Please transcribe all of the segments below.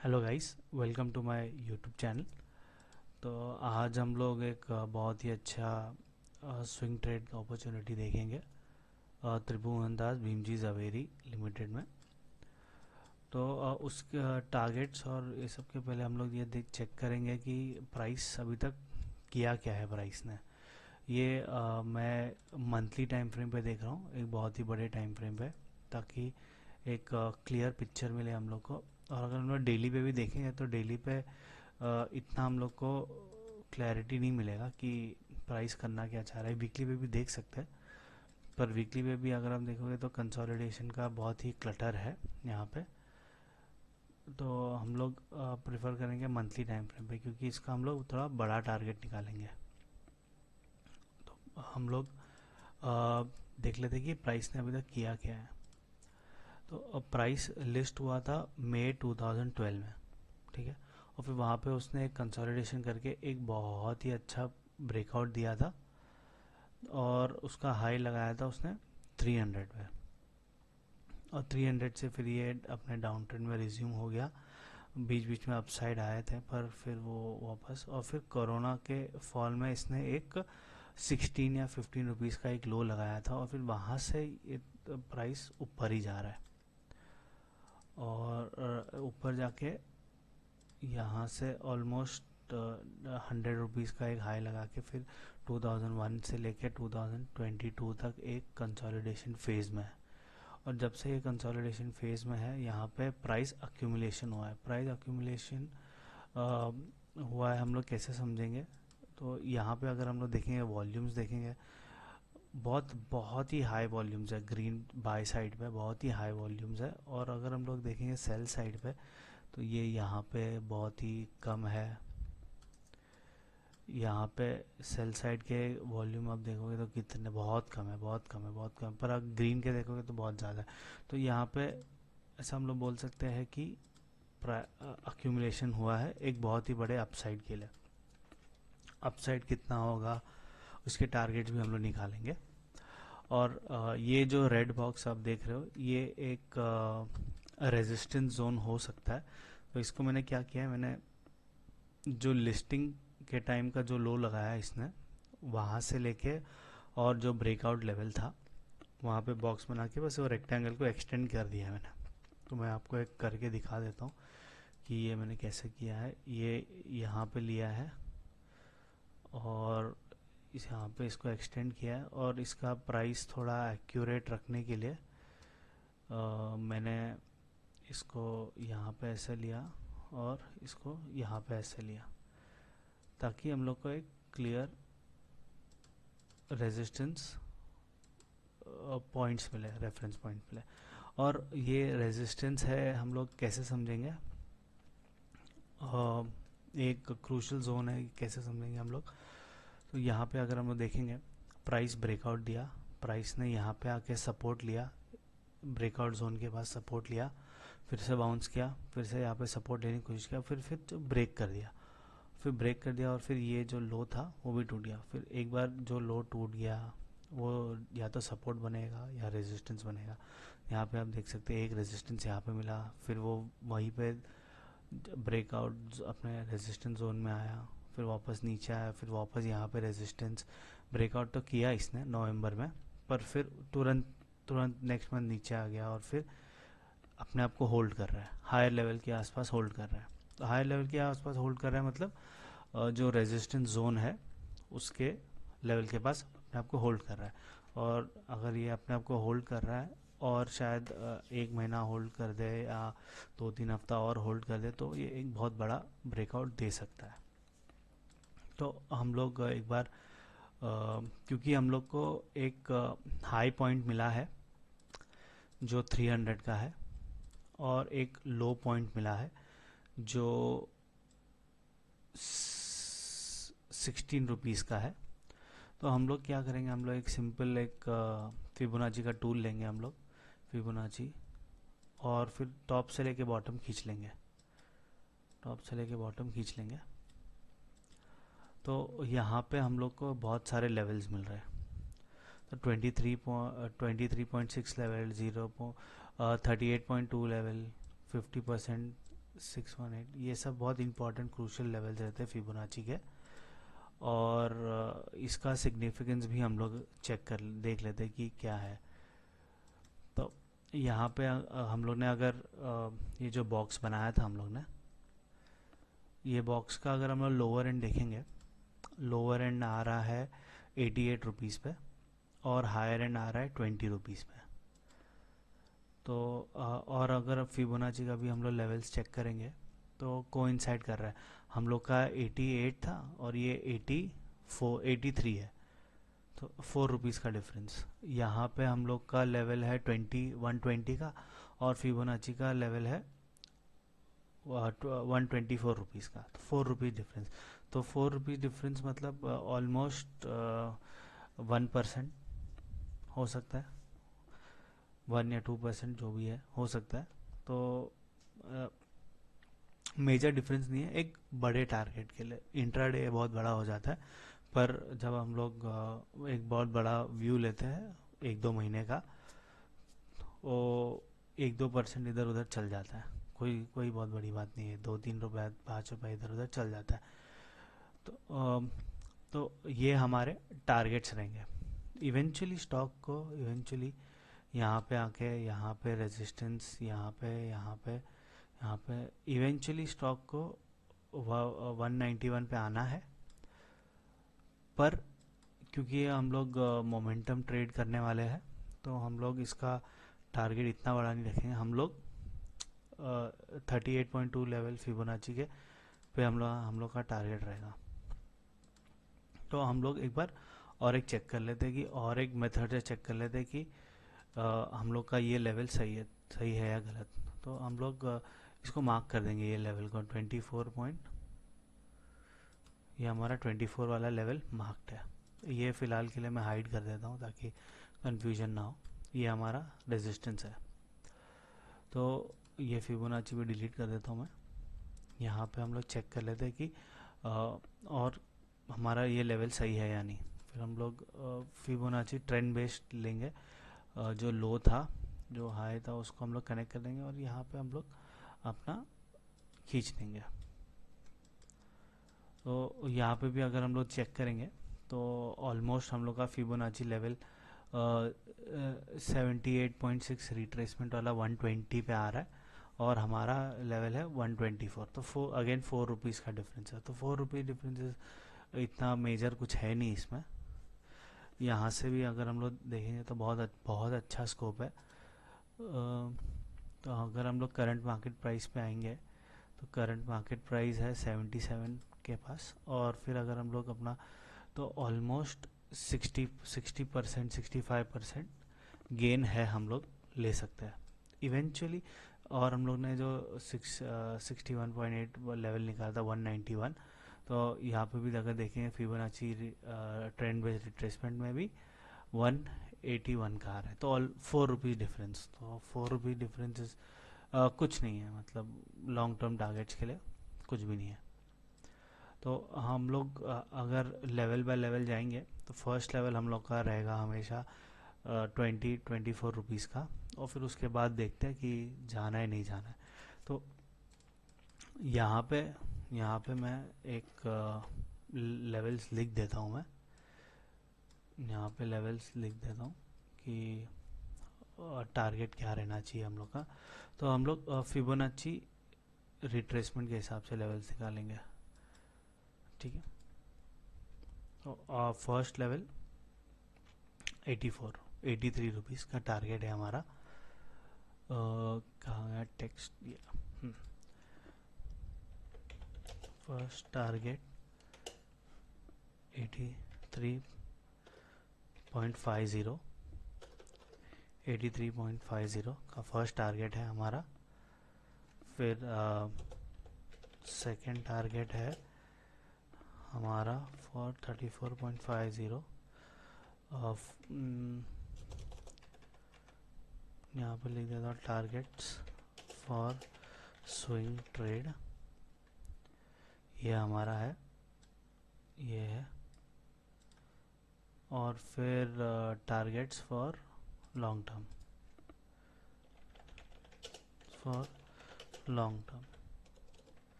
Hello guys, welcome to my YouTube channel. तो आज हम लोग एक बहुत ही अच्छा स्विंग ट्रेड अपॉर्चुनिटी देखेंगे त्रिभुवन दास भीमजी जवेरी लिमिटेड में। तो उसके टारगेट्स और ये सब के पहले हम लोग ये देख चेक करेंगे कि प्राइस अभी तक किया क्या है प्राइस ने। ये मैं मंथली टाइम फ्रेम पे देख रहा हूँ, एक बहुत ही बड़े टाइम फ्रेम पे, ताकि एक क्लियर पिक्चर मिले हम लोग को। और अगर हम लोग डेली पे भी देखेंगे तो डेली पे इतना हम लोग को क्लैरिटी नहीं मिलेगा कि प्राइस करना क्या चाह रहा है। वीकली पे भी देख सकते हैं, पर वीकली पे भी अगर हम देखोगे तो कंसोलिडेशन का बहुत ही क्लटर है यहाँ पे। तो हम लोग प्रेफर करेंगे मंथली टाइम फ्रेम पे, क्योंकि इसका हम लोग थोड़ा बड़ा टारगेट निकालेंगे। तो हम लोग देख लेते हैं कि प्राइस ने अभी तक किया क्या है। तो प्राइस लिस्ट हुआ था मई 2012 में, ठीक है। और फिर वहाँ पे उसने एक कंसोलिडेशन करके एक बहुत ही अच्छा ब्रेकआउट दिया था, और उसका हाई लगाया था उसने 300 पे। और 300 से फिर ये अपने डाउन ट्रेंड में रिज्यूम हो गया। बीच बीच में अपसाइड आए थे, पर फिर वो वापस, और फिर कोरोना के फॉल में इसने एक 16 या 15 रुपीज़ का एक लो लगाया था, और फिर वहाँ से ये प्राइस ऊपर ही जा रहा है। और ऊपर जाके यहाँ से ऑलमोस्ट 100 रुपीज़ का एक हाई लगा के फिर 2001 से लेके 2022 तक एक कंसोलिडेशन फेज़ में है। और जब से ये कंसोलिडेशन फेज़ में है, यहाँ पे प्राइस अक्यूमुलेशन हुआ है। प्राइस अक्यूमुलेशन हुआ है, हम लोग कैसे समझेंगे? तो यहाँ पे अगर हम लोग देखेंगे, वॉल्यूम्स देखेंगे, बहुत बहुत ही हाई वॉल्यूम्स है। ग्रीन बाय साइड पे बहुत ही हाई वॉल्यूम्स है। और अगर हम लोग देखेंगे सेल साइड पे, तो ये यहाँ पे बहुत ही कम है। यहाँ पे सेल साइड के वॉल्यूम आप देखोगे तो कितने, बहुत कम है, बहुत कम है, बहुत कम। पर अगर ग्रीन के देखोगे तो बहुत ज़्यादा है। तो यहाँ पे ऐसा हम लोग बोल सकते हैं कि अक्यूमुलेशन हुआ है एक बहुत ही बड़े अपसाइड के लिए। अपसाइड कितना होगा, उसके टारगेट भी हम लोग निकालेंगे। और ये जो रेड बॉक्स आप देख रहे हो, ये एक रेजिस्टेंस जोन हो सकता है। तो इसको मैंने क्या किया है, मैंने जो लिस्टिंग के टाइम का जो लो लगाया इसने, वहाँ से लेके और जो ब्रेकआउट लेवल था वहाँ पे बॉक्स बना के बस वो रेक्टेंगल को एक्सटेंड कर दिया है मैंने। तो मैं आपको एक करके दिखा देता हूँ कि ये मैंने कैसे किया है। ये यहाँ पे लिया है और इस यहाँ पे इसको एक्सटेंड किया है, और इसका प्राइस थोड़ा एक्यूरेट रखने के लिए मैंने इसको यहाँ पे ऐसे लिया और इसको यहाँ पे ऐसे लिया, ताकि हम लोग को एक क्लियर रेजिस्टेंस पॉइंट्स मिले, रेफरेंस पॉइंट मिले। और ये रेजिस्टेंस है, हम लोग कैसे समझेंगे? एक क्रूशल जोन है, कैसे समझेंगे हम लोग? तो यहाँ पे अगर हम लोग देखेंगे, प्राइस ब्रेकआउट दिया, प्राइस ने यहाँ पे आके सपोर्ट लिया, ब्रेकआउट जोन के बाद सपोर्ट लिया, फिर से बाउंस किया, फिर से यहाँ पे सपोर्ट लेने की कोशिश किया, फिर जो ब्रेक कर दिया, फिर ब्रेक कर दिया, और फिर ये जो लो था वो भी टूट गया। फिर एक बार जो लो टूट गया, वो या तो सपोर्ट बनेगा या रेजिस्टेंस बनेगा। यहाँ पे आप देख सकते हैं एक रेजिस्टेंस यहाँ पे मिला, फिर वो वहीं पे ब्रेकआउट अपने रेजिस्टेंस जोन में आया, फिर वापस नीचे आया, फिर वापस यहाँ पे रेजिस्टेंस। ब्रेकआउट तो किया इसने नवंबर में, पर फिर तुरंत तुरंत नेक्स्ट मंथ नीचे आ गया, और फिर अपने आप को होल्ड कर रहा है, हायर लेवल के आसपास होल्ड कर रहा है। तो हायर लेवल के आसपास होल्ड कर रहा है मतलब जो रेजिस्टेंस जोन है उसके लेवल के पास अपने आप को होल्ड कर रहा है। और अगर ये अपने आप को होल्ड कर रहा है और शायद एक महीना होल्ड कर दे या 2-3 हफ्ता और होल्ड कर दे, तो ये एक बहुत बड़ा ब्रेकआउट दे सकता है। तो हम लोग एक बार क्योंकि हम लोग को एक हाई पॉइंट मिला है जो 300 का है, और एक लो पॉइंट मिला है जो 16 रुपीज़ का है। तो हम लोग क्या करेंगे, हम लोग एक सिंपल एक फिबोनाची का टूल लेंगे हम लोग, फिबोनाची, और फिर टॉप से लेके बॉटम खींच लेंगे, टॉप से लेके बॉटम खींच लेंगे। तो यहाँ पे हम लोग को बहुत सारे लेवल्स मिल रहे हैं। तो 23.6 लेवल, 38.2 लेवल, 50% 618, ये सब बहुत इंपॉर्टेंट क्रूशियल लेवल्स रहते हैं फिबोनाची के। और इसका सिग्निफिकेंस भी हम लोग चेक कर देख लेते हैं कि क्या है। तो यहाँ पे हम लोग ने अगर ये जो बॉक्स बनाया था हम लोग ने, ये बॉक्स का अगर हम लोग लोअर एंड देखेंगे, लोअर एंड आ रहा है 88 रुपीज़ पे और हायर एंड आ रहा है 20 रुपीज़ पे। तो और अगर फिबोनाची का भी हम लोग लेवल्स चेक करेंगे तो कोइंसाइड कर रहा है। हम लोग का 88 था और ये 83 है, तो 4 रुपीज़ का डिफरेंस। यहाँ पे हम लोग का लेवल है 120 का और फिबोनाची का लेवल है 124 रुपीज़ का, तो 4 रुपीज़ डिफरेंस। तो 4 रुपीज़ डिफरेंस मतलब ऑलमोस्ट 1% हो सकता है, 1 या 2% जो भी है हो सकता है। तो मेजर डिफरेंस नहीं है एक बड़े टारगेट के लिए। इंट्राडे बहुत बड़ा हो जाता है, पर जब हम लोग एक बहुत बड़ा व्यू लेते हैं 1-2 महीने का, वो 1-2% इधर उधर चल जाता है, कोई कोई बहुत बड़ी बात नहीं है, 2-3 रुपये 5 रुपये इधर उधर चल जाता है। तो ये हमारे टारगेट्स रहेंगे। इवेंचुअली स्टॉक को इवेंचुअली यहाँ पे आके, यहाँ पे रेजिस्टेंस, यहाँ पे इवेंचुअली स्टॉक को 191 पे आना है। पर क्योंकि हम लोग मोमेंटम ट्रेड करने वाले हैं, तो हम लोग इसका टारगेट इतना बड़ा नहीं रखेंगे। हम लोग 38.2 लेवल फिबोनाची के पे हम लोग का टारगेट रहेगा। तो हम लोग एक बार और एक चेक कर लेते हैं कि, और एक मेथड से चेक कर लेते हैं कि हम लोग का ये लेवल सही है या गलत। तो हम लोग इसको मार्क कर देंगे, ये लेवल को 24 पॉइंट, ये हमारा 24 वाला लेवल मार्क्ड है। ये फ़िलहाल के लिए मैं हाइड कर देता हूँ ताकि कंफ्यूजन ना हो। ये हमारा रेजिस्टेंस है, तो ये फिबोनाची भी डिलीट कर देता हूँ मैं। यहाँ पे हम लोग चेक कर लेते हैं कि और हमारा ये लेवल सही है या नहीं। फिर हम लोग फिबोनाची ट्रेंड बेस्ड लेंगे, जो लो था जो हाई था उसको हम लोग कनेक्ट कर देंगे और यहाँ पे हम लोग अपना खींच देंगे। तो यहाँ पे भी अगर हम लोग चेक करेंगे तो ऑलमोस्ट हम लोग का फिबोनाची लेवल 78.6 रिट्रेसमेंट वाला 120 पे आ रहा है और हमारा लेवल है 124। तो अगेन 4 रुपीज़ का डिफरेंस है। तो 4 रुपीज़ डिफरेंस इतना मेजर कुछ है नहीं इसमें। यहाँ से भी अगर हम लोग देखेंगे तो बहुत अच्छा स्कोप है। तो अगर हम लोग करंट मार्केट प्राइस पे आएंगे तो करंट मार्केट प्राइस है 77 के पास, और फिर अगर हम लोग अपना, तो ऑलमोस्ट 60% 65% गेन है, हम लोग ले सकते हैं इवेंचुअली। और हम लोग ने जो 61.8 लेवल निकाला था 191, तो यहाँ पे भी अगर देखेंगे फिबोनाची ट्रेंड बेस्ड रिट्रेसमेंट में भी 181 का आ रहा है। तो 4 रुपीज़ डिफरेंस, तो 4 रुपीज़ डिफरेंस कुछ नहीं है, मतलब लॉन्ग टर्म टारगेट्स के लिए कुछ भी नहीं है। तो हम लोग अगर लेवल बाय लेवल जाएंगे तो फर्स्ट लेवल हम लोग का रहेगा हमेशा 24 रुपीज़ का, और फिर उसके बाद देखते हैं कि जाना है नहीं जाना है। तो यहाँ पे मैं एक लेवल्स लिख देता हूँ, मैं यहाँ पे लेवल्स लिख देता हूँ कि टारगेट क्या रहना चाहिए हम लोग का। तो हम लोग फिबोनाची रिट्रेसमेंट के हिसाब से लेवल्स निकालेंगे, ठीक है। तो फर्स्ट लेवल 83 रुपीज़ का टारगेट है हमारा। कहाँ गया टेक्स्ट, फर्स्ट टारगेट 83.50 का फर्स्ट टारगेट है हमारा। फिर सेकंड टारगेट है हमारा फॉर 34.50। यहाँ पर लिख देता हूँ टारगेट्स फॉर स्विंग ट्रेड, ये हमारा है, ये है। और फिर targets for long term,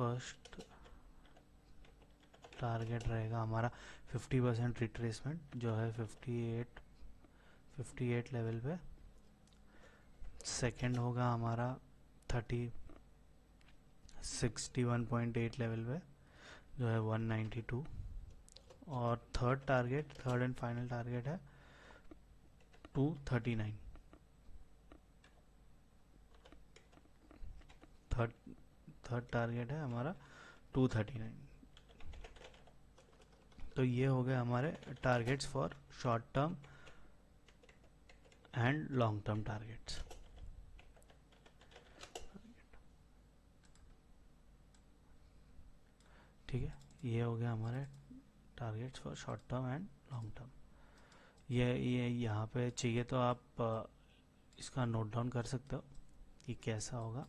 first target रहेगा हमारा 50% रिट्रेसमेंट जो है 58 लेवल पे। सेकंड होगा हमारा 61.8 लेवल पे जो है 192। और थर्ड एंड फाइनल टारगेट है 239। थर्ड टारगेट है हमारा 239। तो ये हो गए हमारे targets for short term and long term targets. ठीक है, ये हो गया हमारे targets for short term and long term. ये यहाँ पे चाहिए तो आप इसका नोट डाउन कर सकते हो कि कैसा होगा।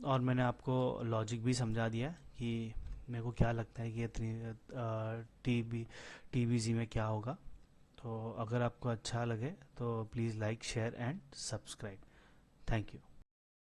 और मैंने आपको लॉजिक भी समझा दिया कि मेरे को क्या लगता है कि ये TBZ में क्या होगा। तो अगर आपको अच्छा लगे तो please like share and subscribe. Thank you.